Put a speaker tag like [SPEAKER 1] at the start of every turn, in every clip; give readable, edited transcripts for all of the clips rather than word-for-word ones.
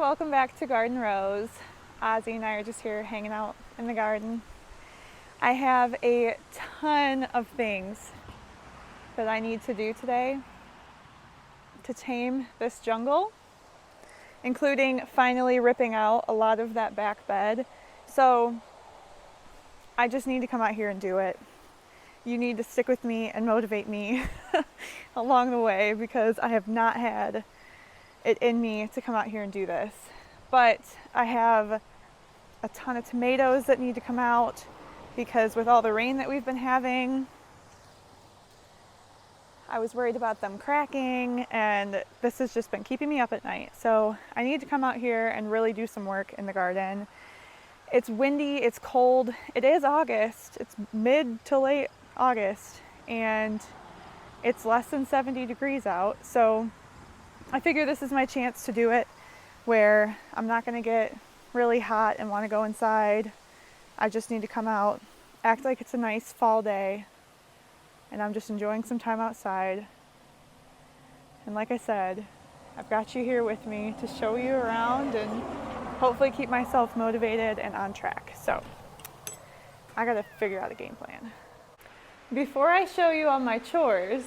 [SPEAKER 1] welcome back to Garden Rose. Ozzy and I are just here hanging out in the garden. I have a ton of things that I need to do today to tame this jungle, including finally ripping out a lot of that back bed. So I just need to come out here and do it. You need to stick with me and motivate me along the way because I have not had it in me to come out here and do this. But I have a ton of tomatoes that need to come out because with all the rain that we've been having, I was worried about them cracking, and this has just been keeping me up at night. So I need to come out here and really do some work in the garden. It's windy, it's cold. It is August. It's mid to late August, and it's less than 70 degrees out. So I figure this is my chance to do it where I'm not going to get really hot and want to go inside. I just need to come out, act like it's a nice fall day, and I'm just enjoying some time outside. And like I said, I've got you here with me to show you around and hopefully keep myself motivated and on track. So I gotta figure out a game plan. Before I show you all my chores,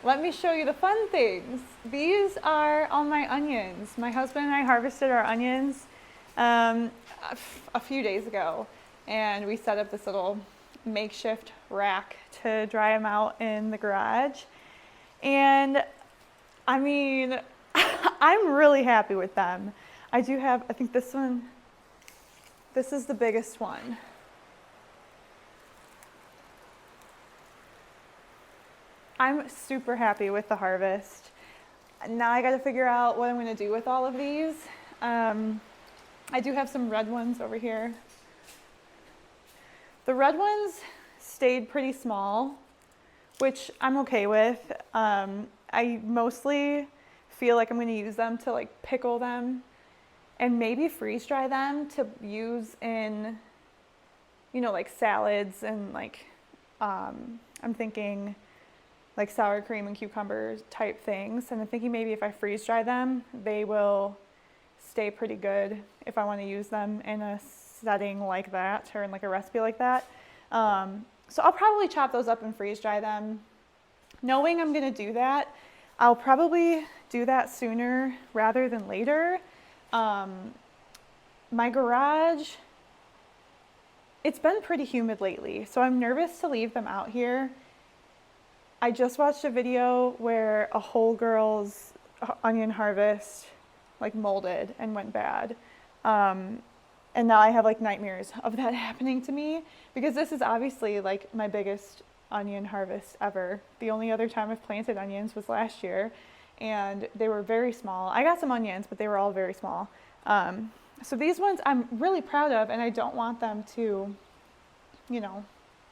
[SPEAKER 1] let me show you the fun things. These are all my onions. My husband and I harvested our onions a few days ago, and we set up this little makeshift rack to dry them out in the garage. And I mean, I'm really happy with them. I do have, I think this is the biggest one. I'm super happy with the harvest. Now I got to figure out what I'm going to do with all of these. I do have some red ones over here. The red ones stayed pretty small, which I'm okay with. I mostly feel like I'm going to use them to like pickle them and maybe freeze dry them to use in, you know, like salads and like, I'm thinking like sour cream and cucumbers type things. And I'm thinking maybe if I freeze dry them, they will stay pretty good if I want to use them in a setting like that or in like a recipe like that. So I'll probably chop those up and freeze dry them. Knowing I'm going to do that, I'll probably do that sooner rather than later. My garage, it's been pretty humid lately, so I'm nervous to leave them out here. I just watched a video where a whole girl's onion harvest like molded and went bad. And now I have like nightmares of that happening to me because this is obviously like my biggest onion harvest ever. The only other time I've planted onions was last year, and they were very small. I got some onions, but they were all very small. So these ones I'm really proud of, and I don't want them to, you know,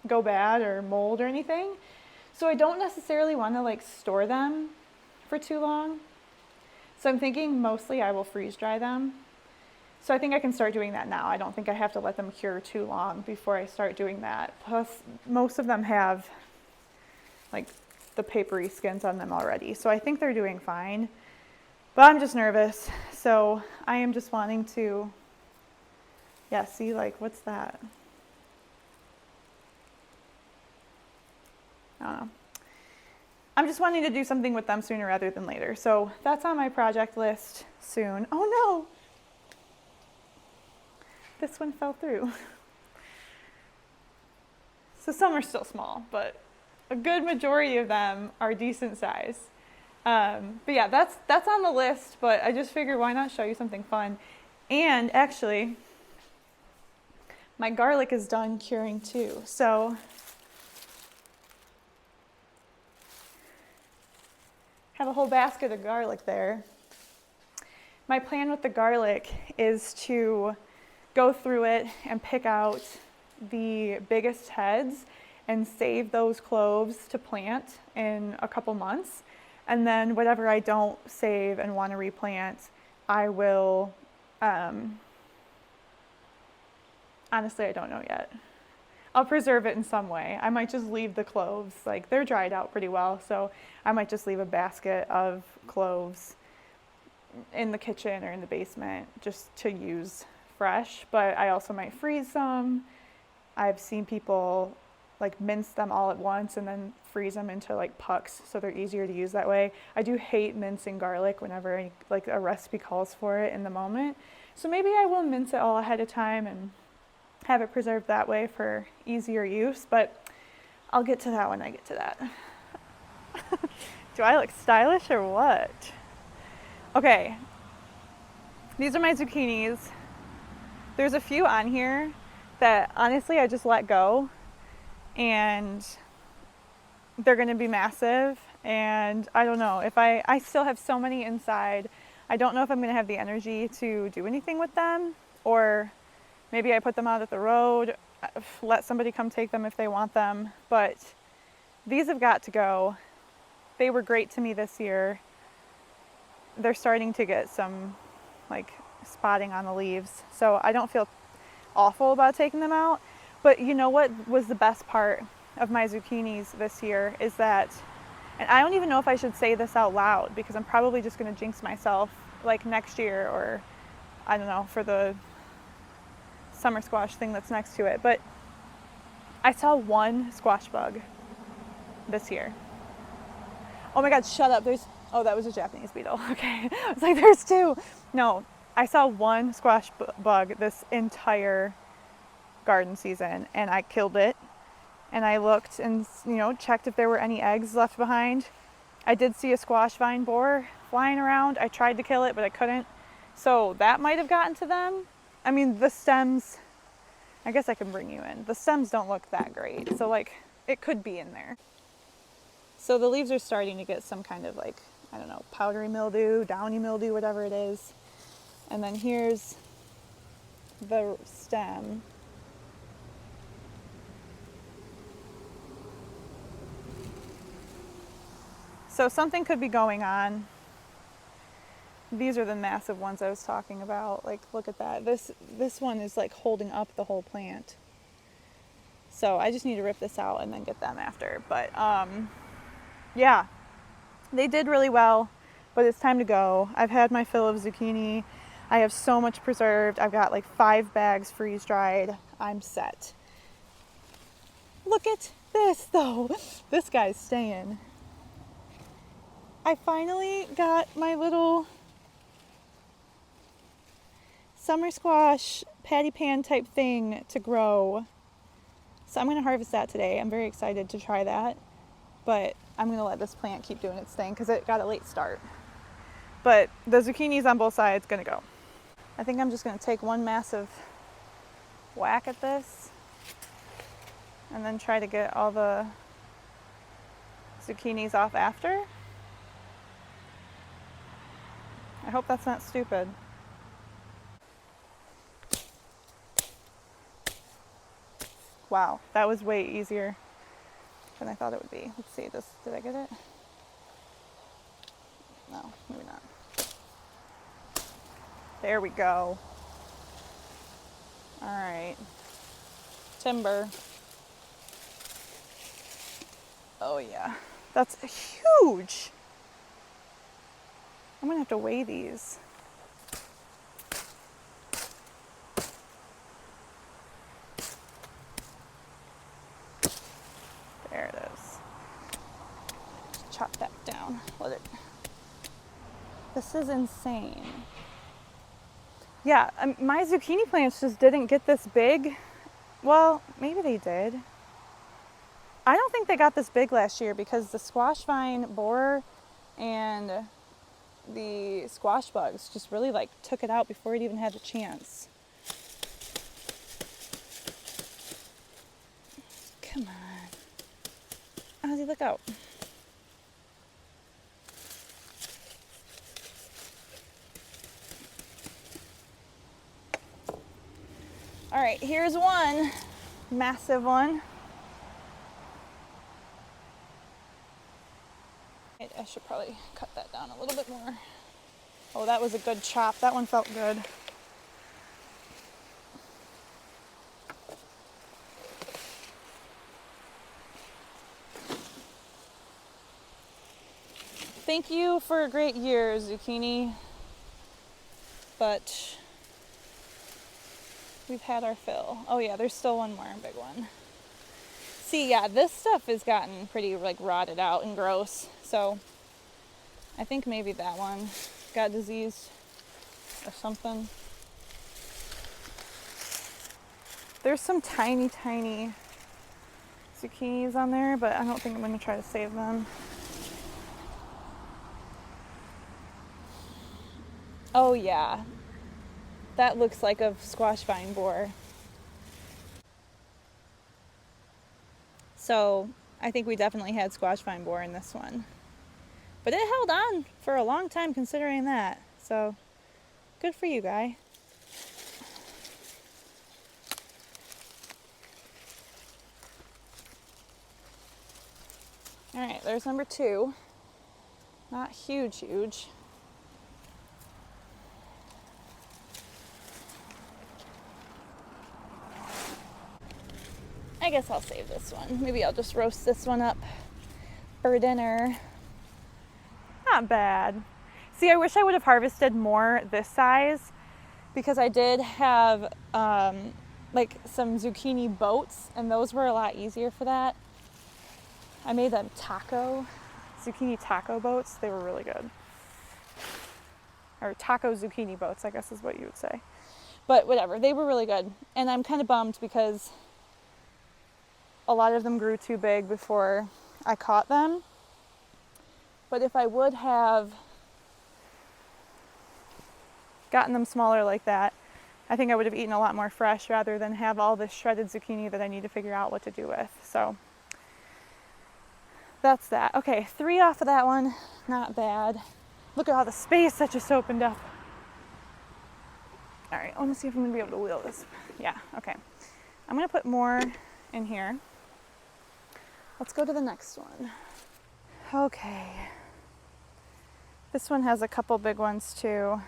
[SPEAKER 1] go bad or mold or anything. So I don't necessarily want to like store them for too long. So I'm thinking mostly I will freeze dry them. So I think I can start doing that now. I don't think I have to let them cure too long before I start doing that. Plus, most of them have like the papery skins on them already. So I think they're doing fine. But I'm just nervous. So I am just wanting to, yeah, see like, what's that? I don't know. I'm just wanting to do something with them sooner rather than later. So that's on my project list soon. Oh no! This one fell through. So some are still small, but a good majority of them are decent size. But yeah, that's on the list, but I just figured why not show you something fun. And actually, my garlic is done curing too. So have a whole basket of garlic there. My plan with the garlic is to go through it and pick out the biggest heads and save those cloves to plant in a couple months. And then whatever I don't save and want to replant, I will, honestly, I don't know yet. I'll preserve it in some way. I might just leave the cloves, like they're dried out pretty well, so I might just leave a basket of cloves in the kitchen or in the basement just to use fresh, but I also might freeze some. I've seen people like mince them all at once and then freeze them into like pucks so they're easier to use that way. I do hate mincing garlic whenever like a recipe calls for it in the moment. So maybe I will mince it all ahead of time and have it preserved that way for easier use, but I'll get to that when I get to that. Do I look stylish or what? Okay, these are my zucchinis. There's a few on here that honestly I just let go, and they're gonna be massive, and I don't know if I still have so many inside. I don't know if I'm gonna have the energy to do anything with them, or maybe I put them out at the road, let somebody come take them if they want them, but these have got to go. They were great to me this year. They're starting to get some like spotting on the leaves, so I don't feel awful about taking them out. But you know what was the best part of my zucchinis this year is that, and I don't even know if I should say this out loud because I'm probably just going to jinx myself like next year, or I don't know, for the summer squash thing that's next to it, but I saw one squash bug this year. Oh my God, shut up. Oh, that was a Japanese beetle. Okay. I was like, there's two. No, I saw one squash bug this entire garden season, and I killed it. And I looked and, checked if there were any eggs left behind. I did see a squash vine borer flying around. I tried to kill it, but I couldn't. So that might have gotten to them. I mean, the stems, I guess I can bring you in. The stems don't look that great. So like, it could be in there. So the leaves are starting to get some kind of like, I don't know, powdery mildew, downy mildew, whatever it is. And then here's the stem. So something could be going on. These are the massive ones I was talking about. Like, look at that. This one is like holding up the whole plant. So I just need to rip this out and then get them after. But yeah, they did really well, but it's time to go. I've had my fill of zucchini. I have so much preserved. I've got like 5 bags freeze dried. I'm set. Look at this though. This guy's staying. I finally got my little summer squash patty pan type thing to grow. So I'm going to harvest that today. I'm very excited to try that. But I'm going to let this plant keep doing its thing because it got a late start. But the zucchinis on both sides going to go. I think I'm just going to take one massive whack at this and then try to get all the zucchinis off after. I hope that's not stupid. Wow, that was way easier than I thought it would be. Let's see, did I get it? No, maybe not. There we go. All right. Timber. Oh yeah, that's huge. I'm gonna have to weigh these. There it is. Chop that down. This is insane. Yeah, my zucchini plants just didn't get this big. Well, maybe they did. I don't think they got this big last year because the squash vine borer and the squash bugs just really like took it out before it even had the chance. Come on. Ozzy, look out. All right, here's one massive one. I should probably cut that down a little bit more. Oh, that was a good chop. That one felt good. Thank you for a great year, zucchini. but we've had our fill. Oh yeah, there's still one more big one. See, yeah, this stuff has gotten pretty like rotted out and gross. So I think maybe that one got diseased or something. There's some tiny, tiny zucchinis on there, but I don't think I'm going to try to save them. Oh yeah, that looks like a squash vine borer. So I think we definitely had squash vine borer in this one. But it held on for a long time considering that. So good for you, guy. All right, there's number 2. Not huge, huge. I guess I'll save this one. Maybe I'll just roast this one up for dinner. Not bad. See, I wish I would have harvested more this size because I did have like some zucchini boats, and those were a lot easier for that. I made them zucchini taco boats. They were really good. Or taco zucchini boats, I guess is what you would say. But whatever, they were really good. And I'm kind of bummed because a lot of them grew too big before I caught them. But if I would have gotten them smaller like that, I think I would have eaten a lot more fresh rather than have all this shredded zucchini that I need to figure out what to do with. So that's that. Okay, 3 off of that one. Not bad. Look at all the space that just opened up. All right, I want to see if I'm going to be able to wheel this. Yeah, okay. I'm going to put more in here. Let's go to the next one. Okay. This one has a couple big ones too.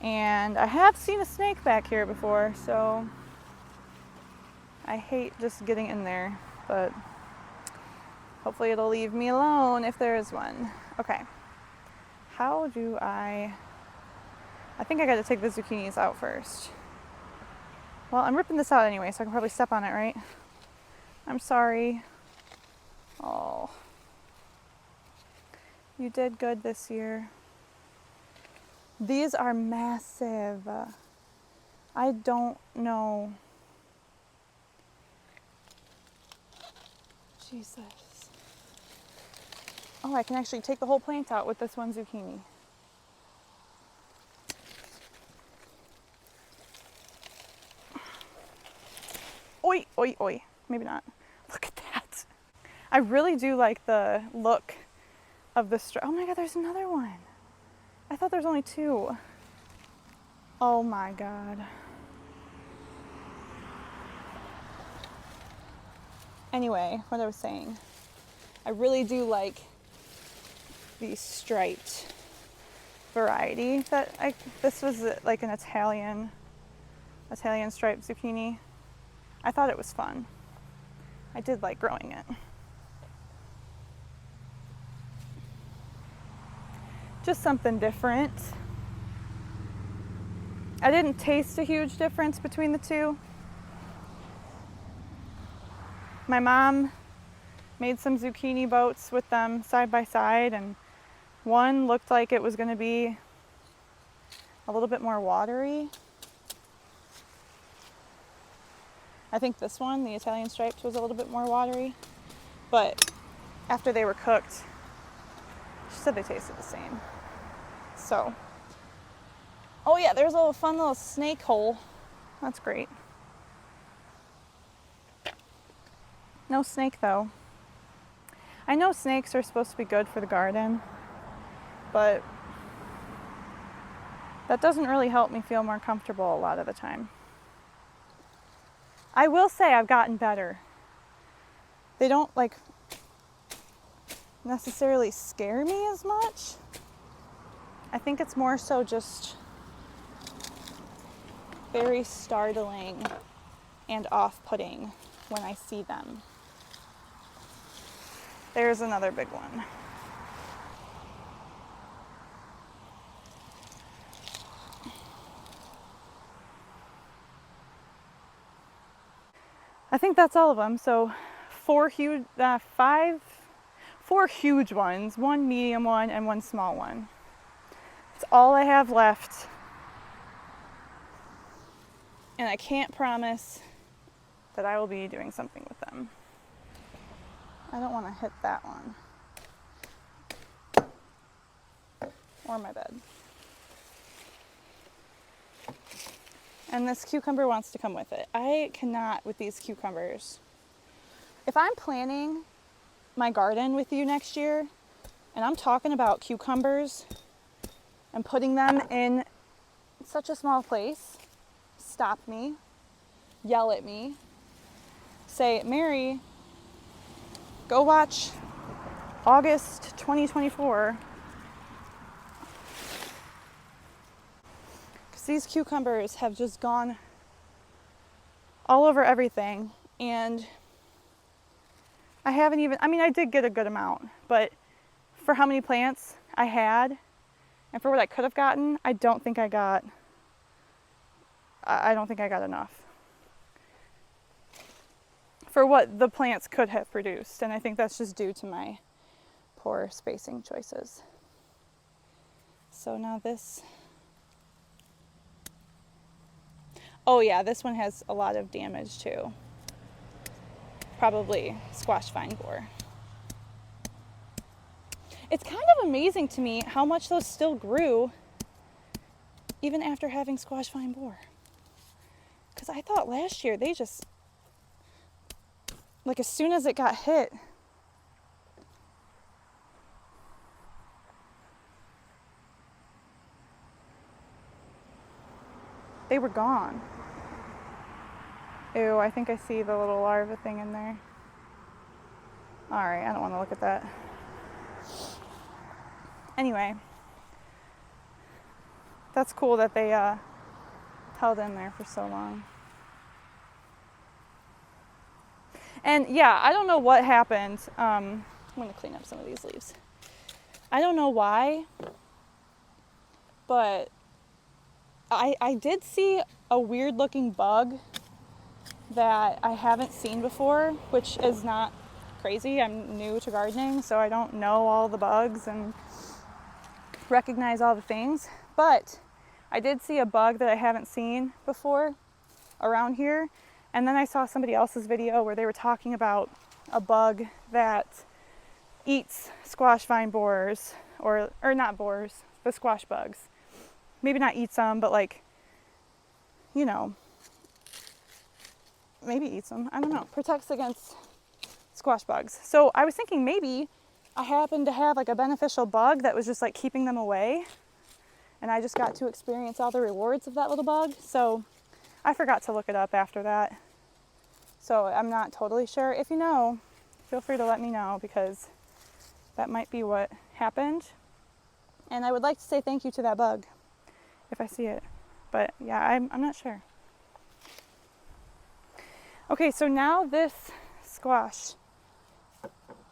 [SPEAKER 1] And I have seen a snake back here before, so I hate just getting in there, but hopefully it'll leave me alone if there is one. Okay. How do I think I got to take the zucchinis out first. Well, I'm ripping this out anyway, so I can probably step on it, right? I'm sorry. Oh. You did good this year. These are massive. I don't know. Jesus. Oh, I can actually take the whole plant out with this one zucchini. Oi, oi, oi. Maybe not. Look at that. I really do like the look of the oh my God, there's another one. I thought there was only 2. Oh my God. Anyway, what I was saying, I really do like the striped variety this was like an Italian striped zucchini. I thought it was fun. I did like growing it. Just something different. I didn't taste a huge difference between the 2. My mom made some zucchini boats with them side by side, and one looked like it was going to be a little bit more watery. I think this one, the Italian striped, was a little bit more watery. But after they were cooked, she said they tasted the same. So, oh yeah, there's a little fun little snake hole. That's great. No snake though. I know snakes are supposed to be good for the garden, but that doesn't really help me feel more comfortable a lot of the time. I will say I've gotten better. They don't like necessarily scare me as much. I think it's more so just very startling and off-putting when I see them. There's another big one. I think that's all of them. So four huge ones, one medium one and one small one. That's all I have left. And I can't promise that I will be doing something with them. I don't want to hit that one. Or my bed. And this cucumber wants to come with it. I cannot with these cucumbers. If I'm planning my garden with you next year, and I'm talking about cucumbers and putting them in such a small place, stop me, yell at me, say, Mary, go watch August 2024. Because these cucumbers have just gone all over everything. And I haven't even, I mean, I did get a good amount, but for how many plants I had and for what I could have gotten, I don't think I got enough for what the plants could have produced. And I think that's just due to my poor spacing choices. So now this, oh yeah, this one has a lot of damage too. Probably squash vine borer. It's kind of amazing to me how much those still grew even after having squash vine borer. Because I thought last year they just, like as soon as it got hit, they were gone. Ew, I think I see the little larva thing in there. All right, I don't want to look at that. Anyway, that's cool that they held in there for so long. And yeah, I don't know what happened. I'm going to clean up some of these leaves. I don't know why, but I did see a weird looking bug that I haven't seen before, which is not crazy. I'm new to gardening, so I don't know all the bugs and recognize all the things. But I did see a bug that I haven't seen before around here. And then I saw somebody else's video where they were talking about a bug that eats squash vine borers, or not borers, but squash bugs. Maybe not eats them, but like, you know, maybe eats them. I don't know. Protects against squash bugs. So I was thinking maybe I happened to have like a beneficial bug that was just like keeping them away. And I just got to experience all the rewards of that little bug. So I forgot to look it up after that. So I'm not totally sure. If you know, feel free to let me know, because that might be what happened. And I would like to say thank you to that bug if I see it. But yeah, I'm not sure. Okay, so now this squash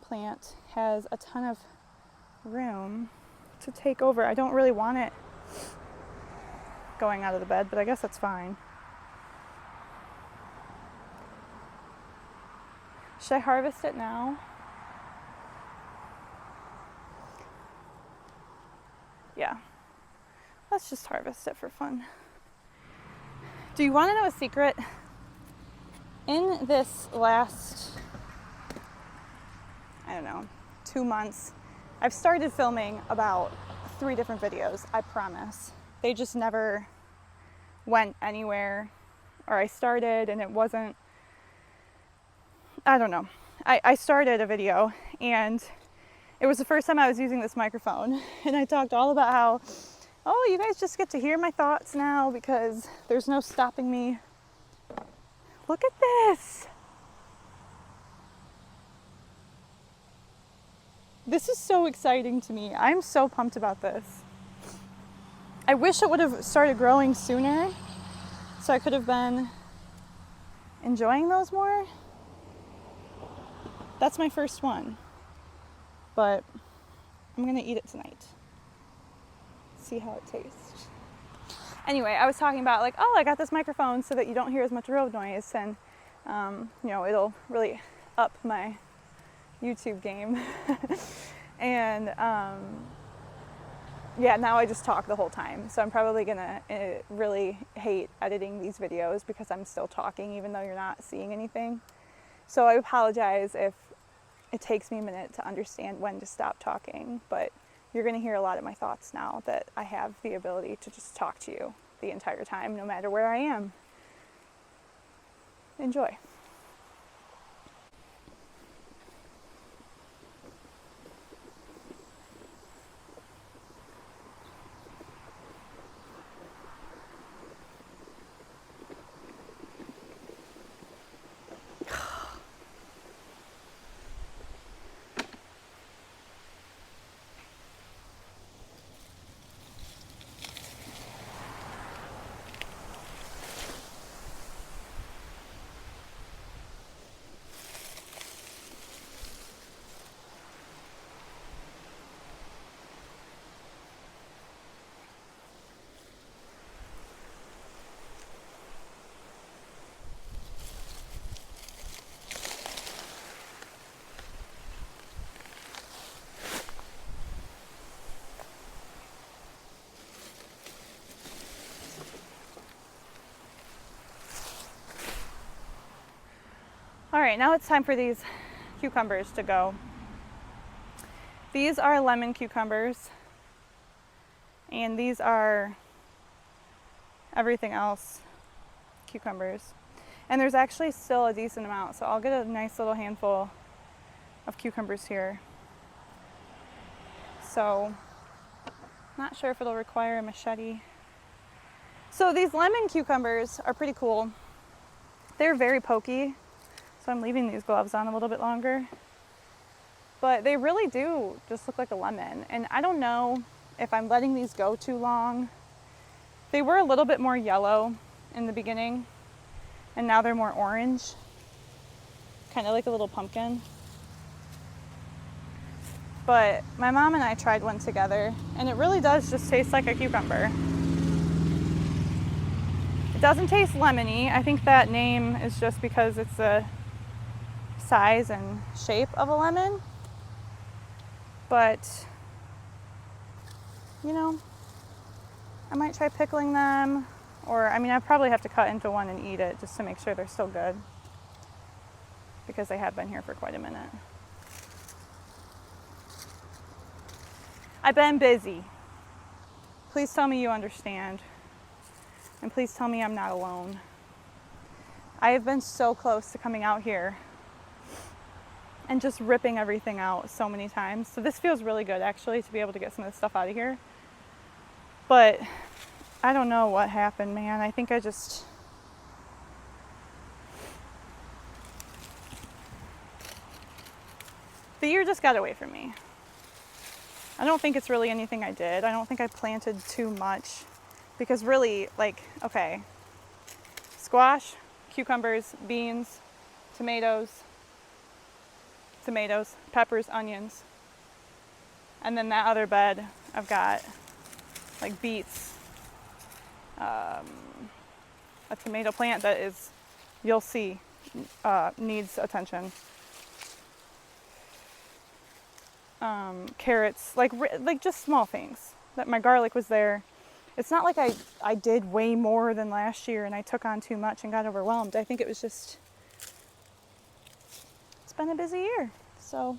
[SPEAKER 1] plant has a ton of room to take over. I don't really want it going out of the bed, but I guess that's fine. Should I harvest it now? Yeah. Let's just harvest it for fun. Do you want to know a secret? In this last, I don't know, 2 months, I've started filming about 3 different videos, I promise. They just never went anywhere, or I started and it wasn't, I don't know. I started a video and it was the first time I was using this microphone, and I talked all about how, oh, you guys just get to hear my thoughts now because there's no stopping me. Look at this. This is so exciting to me. I'm so pumped about this. I wish it would have started growing sooner so I could have been enjoying those more. That's my first one, but I'm gonna eat it tonight. See how it tastes. Anyway, I was talking about like, oh, I got this microphone so that you don't hear as much road noise, and You know, it'll really up my YouTube game. And yeah, now I just talk the whole time. So I'm probably gonna really hate editing these videos because I'm still talking even though you're not seeing anything. So I apologize if it takes me a minute to understand when to stop talking, but you're gonna hear a lot of my thoughts now that I have the ability to just talk to you the entire time, no matter where I am. Enjoy. All right, now it's time for these cucumbers to go. These are lemon cucumbers, and these are everything else cucumbers. And there's actually still a decent amount, so I'll get a nice little handful of cucumbers here. So, not sure if it'll require a machete. So these lemon cucumbers are pretty cool. They're very pokey, so I'm leaving these gloves on a little bit longer. But they really do just look like a lemon. And I don't know if I'm letting these go too long. They were a little bit more yellow in the beginning, and now they're more orange, kind of like a little pumpkin. But my mom and I tried one together, and it really does just taste like a cucumber. It doesn't taste lemony. I think that name is just because it's the size and shape of a lemon. But, you know, I might try pickling them, or I mean, I probably have to cut into one and eat it just to make sure they're still good, because they have been here for quite a minute. I've been busy. Please tell me you understand, and please tell me I'm not alone. I have been so close to coming out here and just ripping everything out so many times. So this feels really good, actually, to be able to get some of this stuff out of here. But I don't know what happened, man. I think the year just got away from me. I don't think it's really anything I did. I don't think I planted too much, because really, like, okay, squash, cucumbers, beans, tomatoes, peppers, onions. And then that other bed, I've got like beets, a tomato plant that is, you'll see, needs attention. Carrots, like just small things. That my garlic was there. It's not like I did way more than last year and I took on too much and got overwhelmed. I think it was just, it's been a busy year. So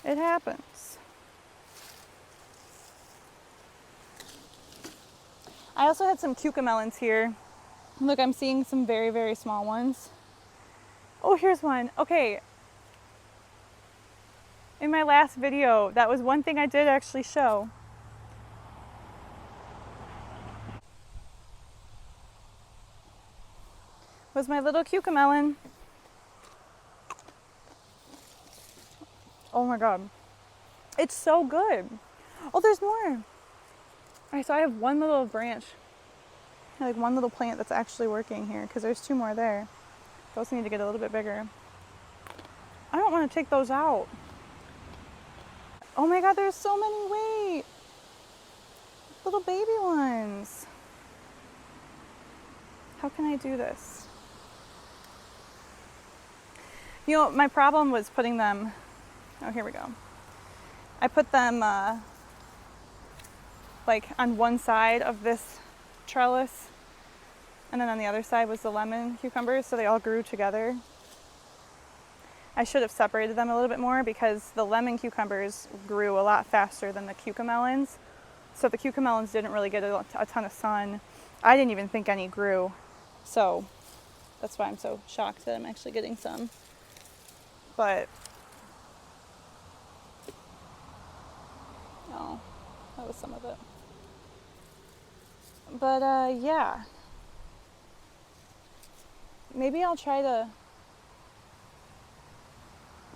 [SPEAKER 1] it happens. I also had some cucamelons here. Look, I'm seeing some very, very small ones. Oh, here's one. Okay. In my last video, that was one thing I did actually show. Was my little cucamelon. Oh my God. It's so good. Oh, there's more. All right, so I have one little branch, like one little plant that's actually working here, because there's two more there. Those need to get a little bit bigger. I don't want to take those out. Oh my God, there's so many. Wait. Little baby ones. How can I do this? You know, my problem was putting them, oh, here we go. I put them like on one side of this trellis, and then on the other side was the lemon cucumbers, so they all grew together. I should have separated them a little bit more because the lemon cucumbers grew a lot faster than the cucamelons. So the cucamelons didn't really get a ton of sun. I didn't even think any grew. So that's why I'm so shocked that I'm actually getting some. But, oh, that was some of it. But yeah, maybe I'll try to,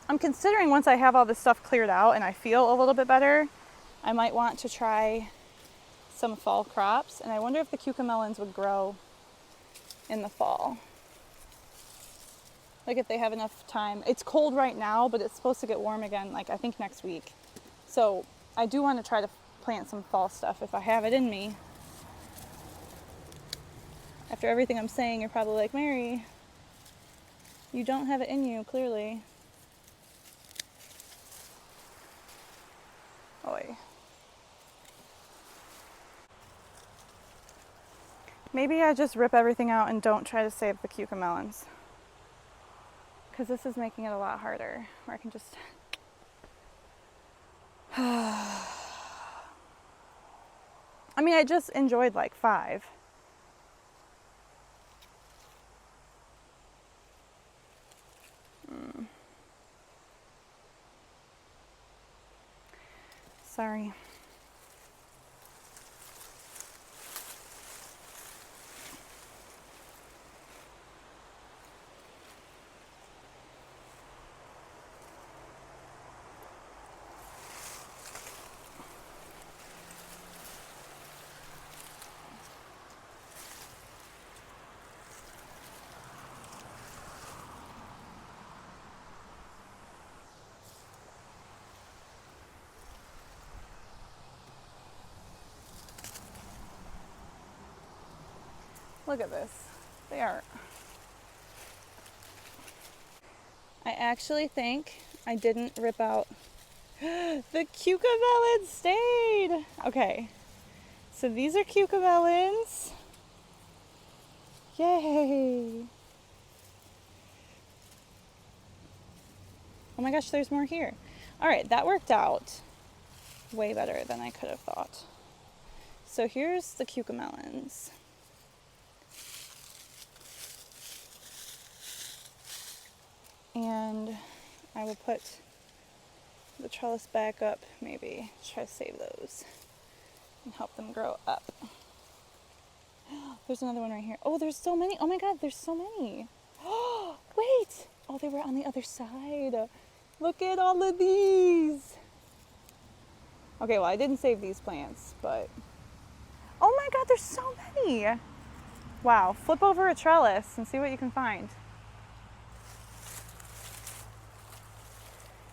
[SPEAKER 1] I'm considering once I have all this stuff cleared out and I feel a little bit better, I might want to try some fall crops. And I wonder if the cucamelons would grow in the fall. Like if they have enough time. It's cold right now, but it's supposed to get warm again, like I think next week. So I do want to try to plant some fall stuff if I have it in me. After everything I'm saying, you're probably like, Mary, you don't have it in you, clearly. Oy. Maybe I just rip everything out and don't try to save the cucamelons. Because this is making it a lot harder, where I can just... I mean, I just enjoyed like 5. Sorry. Look at this. They are. I actually think I didn't rip out. The cucamelons stayed. Okay. So these are cucamelons. Yay. Oh my gosh, there's more here. All right, that worked out way better than I could have thought. So here's the cucamelons. And I will put the trellis back up, maybe try to save those and help them grow up. There's another one right here. Oh, there's so many. Oh my God, there's so many. Oh, wait. Oh, they were on the other side. Look at all of these. Okay, well, I didn't save these plants, but oh my God, there's so many. Wow, flip over a trellis and see what you can find.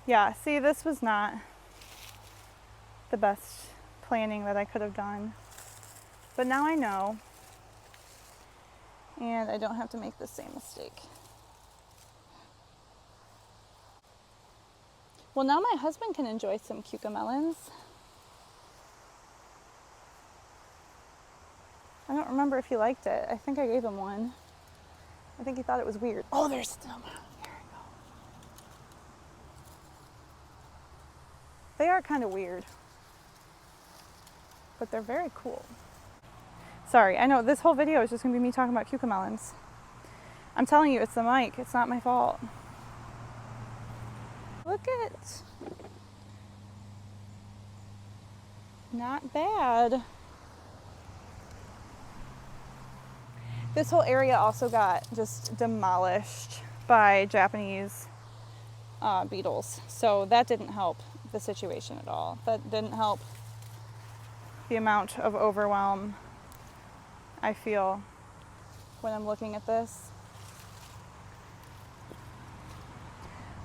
[SPEAKER 1] Yeah, see, this was not the best planning that I could have done. But now I know. And I don't have to make the same mistake. Well, now my husband can enjoy some cucamelons. I don't remember if he liked it. I think I gave him one. I think he thought it was weird. Oh, there's still more. They are kind of weird, but they're very cool. Sorry, I know this whole video is just going to be me talking about cucamelons. I'm telling you, it's the mic. It's not my fault. Look at, not bad. This whole area also got just demolished by Japanese beetles, so that didn't help the situation at all. That didn't help the amount of overwhelm I feel when I'm looking at this.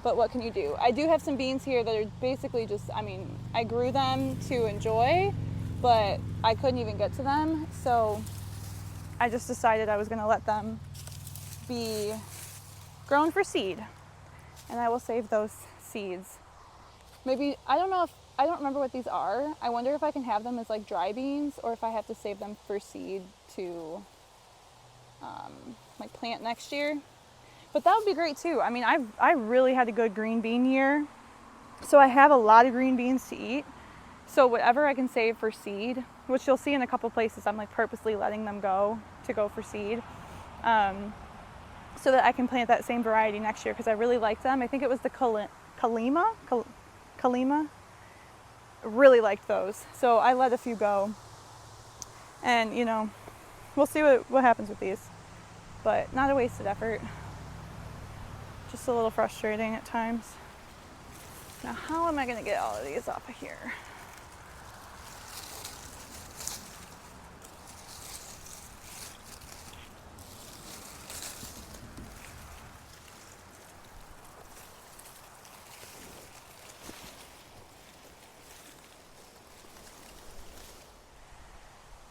[SPEAKER 1] But what can you do? I do have some beans here that are basically just, I mean, I grew them to enjoy, but I couldn't even get to them. So I just decided I was going to let them be grown for seed, and I will save those seeds. Maybe, I don't remember what these are. I wonder if I can have them as like dry beans, or if I have to save them for seed to like plant next year. But that would be great too. I mean, I really had a good green bean year, so I have a lot of green beans to eat. So whatever I can save for seed, which you'll see in a couple places, I'm like purposely letting them go for seed, so that I can plant that same variety next year, because I really liked them. I think it was the Kalima. Really liked those. So I let a few go, and you know, we'll see what happens with these. But not a wasted effort. Just a little frustrating at times. Now, how am I going to get all of these off of here?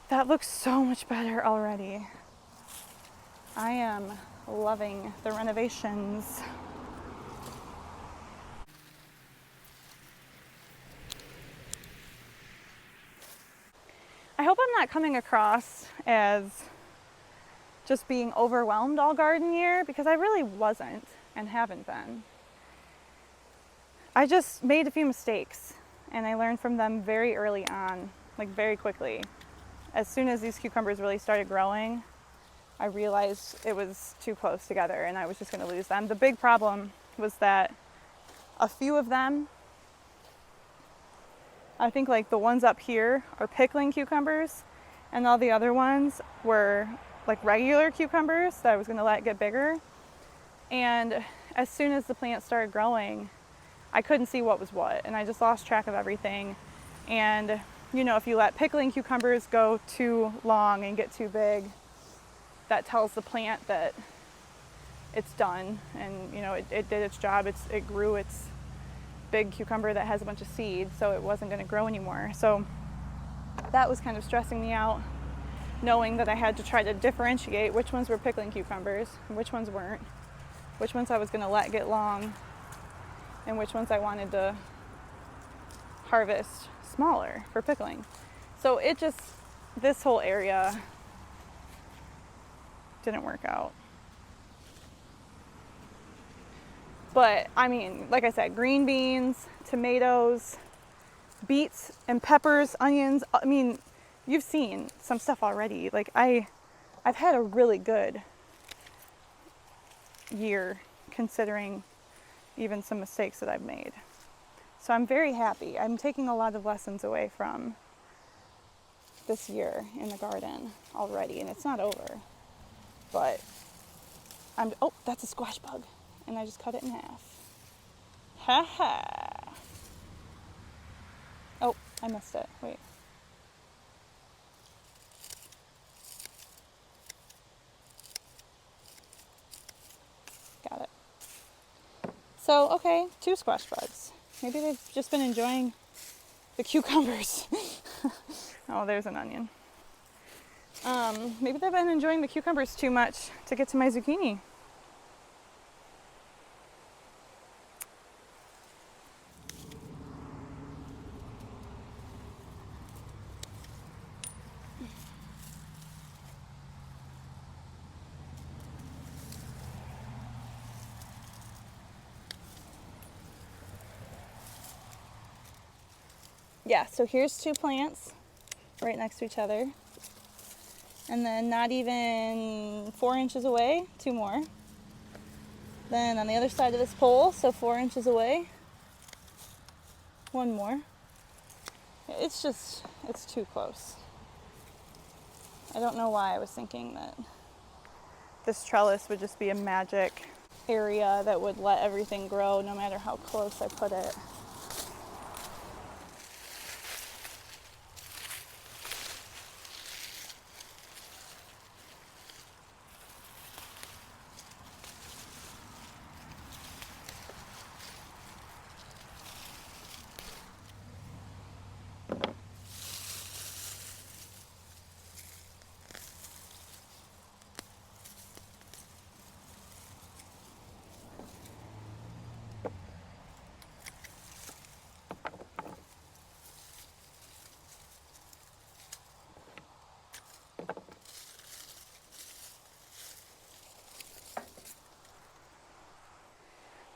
[SPEAKER 1] That looks so much better already. I am loving the renovations. I hope I'm not coming across as just being overwhelmed all garden year, because I really wasn't and haven't been. I just made a few mistakes, and I learned from them very early on, like very quickly. As soon as these cucumbers really started growing, I realized it was too close together and I was just going to lose them. The big problem was that a few of them, I think like the ones up here are pickling cucumbers, and all the other ones were like regular cucumbers that I was going to let get bigger. And as soon as the plant started growing, I couldn't see what was what, and I just lost track of everything. And you know, if you let pickling cucumbers go too long and get too big, that tells the plant that it's done, and you know, it did its job. It grew its big cucumber that has a bunch of seeds, so it wasn't going to grow anymore. So that was kind of stressing me out, knowing that I had to try to differentiate which ones were pickling cucumbers and which ones weren't, which ones I was going to let get long, and which ones I wanted to harvest smaller for pickling. So this whole area didn't work out. But I mean, like I said, green beans, tomatoes, beets and peppers, onions. I mean, you've seen some stuff already. Like I've had a really good year, considering even some mistakes that I've made. So I'm very happy. I'm taking a lot of lessons away from this year in the garden already, and it's not over. But oh, that's a squash bug, and I just cut it in half. Ha ha. Oh, I missed it. Wait. Got it. So, okay, 2 squash bugs. Maybe they've just been enjoying the cucumbers. Oh, there's an onion. Maybe they've been enjoying the cucumbers too much to get to my zucchini. Yeah, so here's 2 plants right next to each other. And then not even 4 inches away, 2 more. Then on the other side of this pole, so 4 inches away, 1 more. It's too close. I don't know why I was thinking that this trellis would just be a magic area that would let everything grow no matter how close I put it.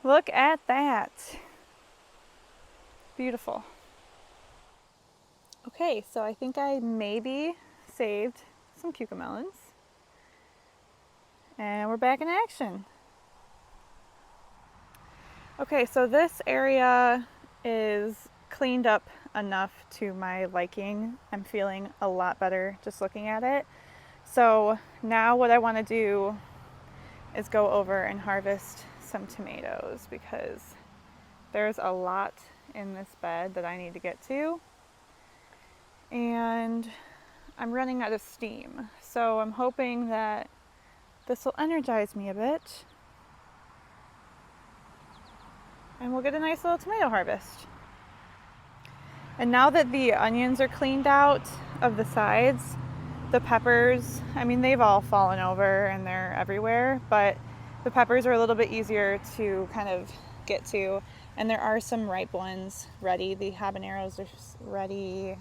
[SPEAKER 1] Look at that. Beautiful. Okay, so I think I maybe saved some cucamelons. And we're back in action. Okay, so this area is cleaned up enough to my liking. I'm feeling a lot better just looking at it. So now what I want to do is go over and harvest some tomatoes because there's a lot in this bed that I need to get to. And I'm running out of steam. So I'm hoping that this will energize me a bit. And we'll get a nice little tomato harvest. And now that the onions are cleaned out of the sides, the peppers, I mean, they've all fallen over and they're everywhere, but the peppers are a little bit easier to kind of get to. And there are some ripe ones ready. The habaneros are ready.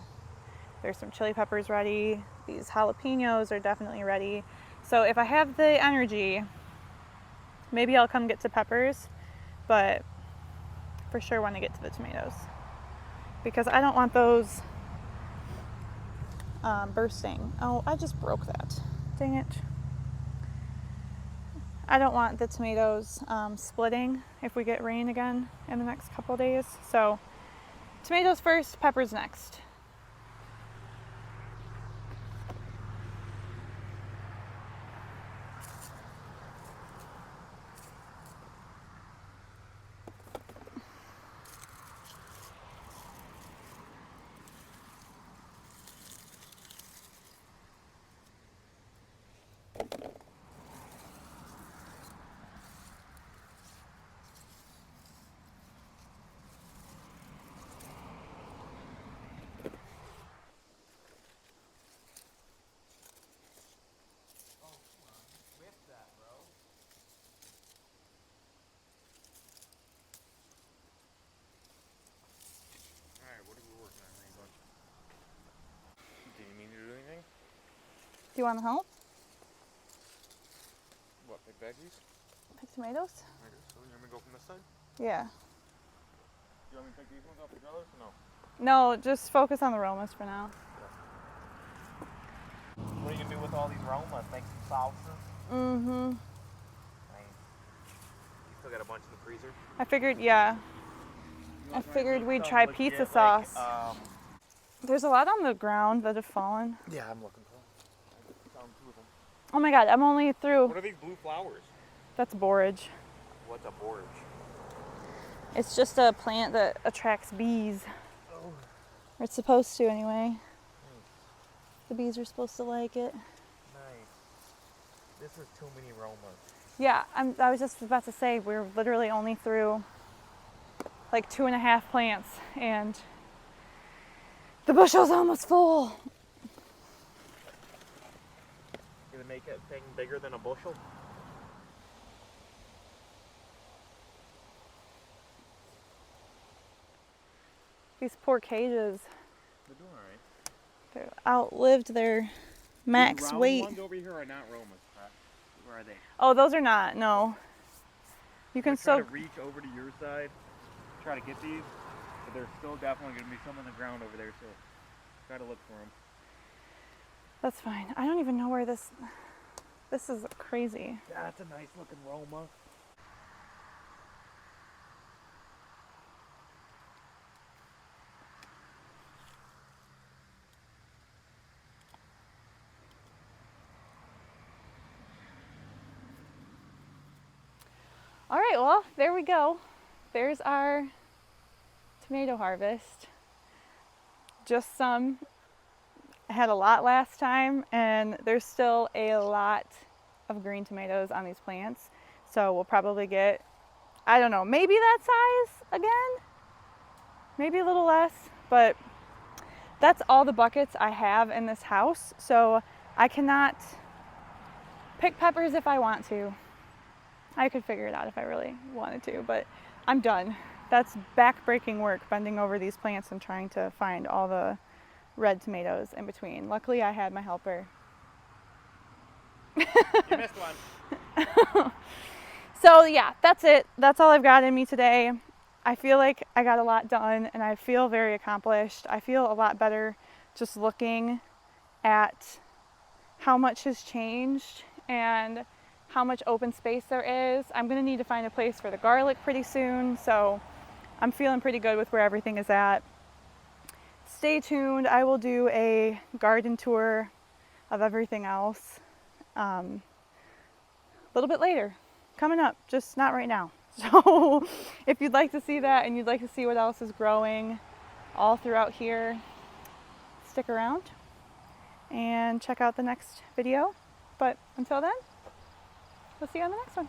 [SPEAKER 1] There's some chili peppers ready. These jalapenos are definitely ready. So if I have the energy, maybe I'll come get to peppers, but for sure want to get to the tomatoes because I don't want those bursting. Oh, I just broke that. Dang it. I don't want the tomatoes splitting if we get rain again in the next couple days. So tomatoes first, peppers next. Do you want to help?
[SPEAKER 2] What, pick veggies?
[SPEAKER 1] Pick tomatoes?
[SPEAKER 2] I guess so. You want me to go from this side?
[SPEAKER 1] Yeah.
[SPEAKER 2] You want me to pick these ones off the others or no?
[SPEAKER 1] No, just focus on the Romas for now.
[SPEAKER 2] What are you going to do with all these Romas? Make some salsa?
[SPEAKER 1] Mm-hmm.
[SPEAKER 2] Nice. You still got a bunch in the freezer?
[SPEAKER 1] I figured, yeah. I figured we'd try pizza sauce. There's a lot on the ground that have fallen.
[SPEAKER 2] Yeah, I'm looking for them. I found 2 of them.
[SPEAKER 1] Oh my god, I'm only through.
[SPEAKER 2] What are these blue flowers?
[SPEAKER 1] That's borage.
[SPEAKER 2] What's a borage?
[SPEAKER 1] It's just a plant that attracts bees.
[SPEAKER 2] Oh.
[SPEAKER 1] Or it's supposed to anyway. Nice. The bees are supposed to like it.
[SPEAKER 2] Nice. This is too many Romas.
[SPEAKER 1] Yeah, I was just about to say, we're literally only through like 2.5 plants and the bushel's almost full.
[SPEAKER 2] Gonna make that thing bigger than a bushel?
[SPEAKER 1] These poor cages.
[SPEAKER 2] They're doing alright.
[SPEAKER 1] They're outlived their max
[SPEAKER 2] These
[SPEAKER 1] weight.
[SPEAKER 2] ones over here are not Romas, Pat. Where are they?
[SPEAKER 1] Oh, those are not, no. You can still
[SPEAKER 2] try to reach over to your side, try to get these, but there's still definitely going to be some on the ground over there, so try to look for them.
[SPEAKER 1] That's fine. I don't even know where this is crazy.
[SPEAKER 2] That's a nice looking Roma.
[SPEAKER 1] All right, well, there we go. There's our tomato harvest. Just some. I had a lot last time, and there's still a lot of green tomatoes on these plants. So we'll probably get, I don't know, maybe that size again? Maybe a little less, but that's all the buckets I have in this house. So I cannot pick peppers if I want to. I could figure it out if I really wanted to, but I'm done. That's back-breaking work, bending over these plants and trying to find all the red tomatoes in between. Luckily, I had my helper.
[SPEAKER 2] You missed one.
[SPEAKER 1] So yeah, that's it. That's all I've got in me today. I feel like I got a lot done and I feel very accomplished. I feel a lot better just looking at how much has changed and how much open space there is. I'm gonna need to find a place for the garlic pretty soon, so I'm feeling pretty good with where everything is at. Stay tuned. I will do a garden tour of everything else a little bit later, coming up, just not right now. So if you'd like to see that and you'd like to see what else is growing all throughout here, stick around and check out the next video. But until then, we'll see you on the next one.